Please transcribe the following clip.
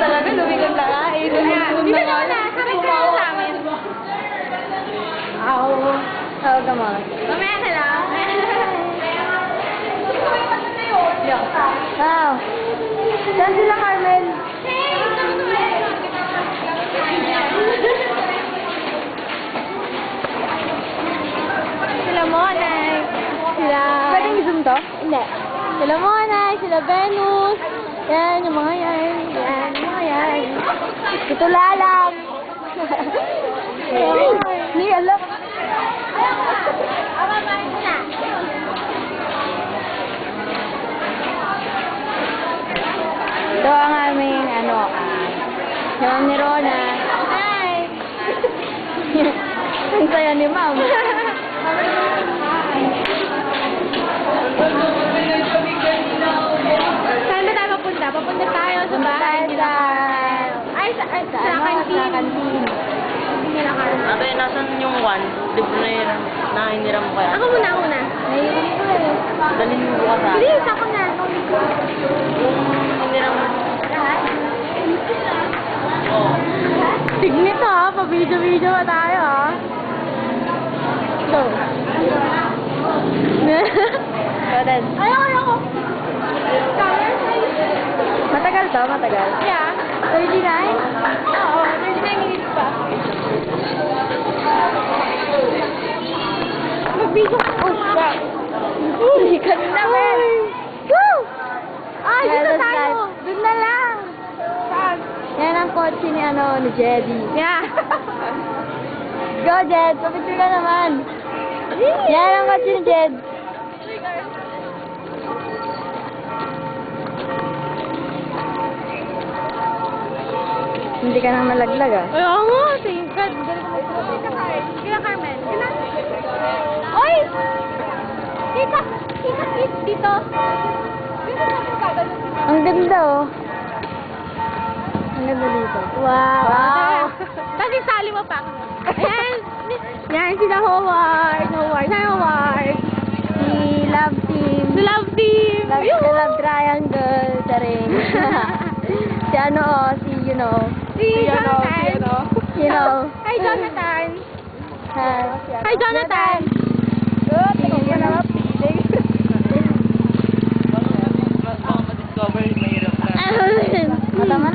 Talaga, lumikot na nga. Bibili ko na. Sabay tayo sa amin. Oh, come on. Mamaya na lang. Wow. Saan sila, Carmen? Sila Monay. Sila... Pwedeng i-zoom to? Hindi. Sila Monay, sila Venus. Yan, yung mga yan. Yan, yung mga yan. Ito lalang. Ni, alam. Ito ang aming, yung ni Rona. Hi! Ang saya ni Ma'am. Saan ba tayo papunta? Papunta tayo sa bahay nila. Ay, sa canteen. Nila Carmen. Ate, nasan yung one? Libro na hiniram mo kaya? Ako muna. Naiiwan ko eh. Dalhin mo bukas ha? Please, ako na. Yung hiniram mo. Oo. Tignan to ha, pa-video pa tayo ha. So. Ikaw Ayoko. Matagal to, matagal. Yeah. 39? Oo, 39 minutes pa. Mag-video ka na. Hindi ka na, men. Woo! Ah, Yeah, dito that's tayo. right. Doon na lang. Saan? Yan ang kotse ni Jedy. Yeah. Go, Jed. Papicture ka naman. Yan ang kotse ni Jed. Hindi ka nang malaglag, ah. Oo nga, thank God. Kila Carmen. Oy! Kita dito. Ang ganda, oh. Ang ganda dito. Wow. Tapos isali mo pa. Ayan. Yan, sila Howard. Howard. Si Love Team. The love team. The Love Triangle. Sa ring. Si si Si Jonathan. Hi, Jonathan. Hi, Jonathan. Good. Tingnan mo na, feeling. Mas baka ma-discover, mahirap na. Matama na.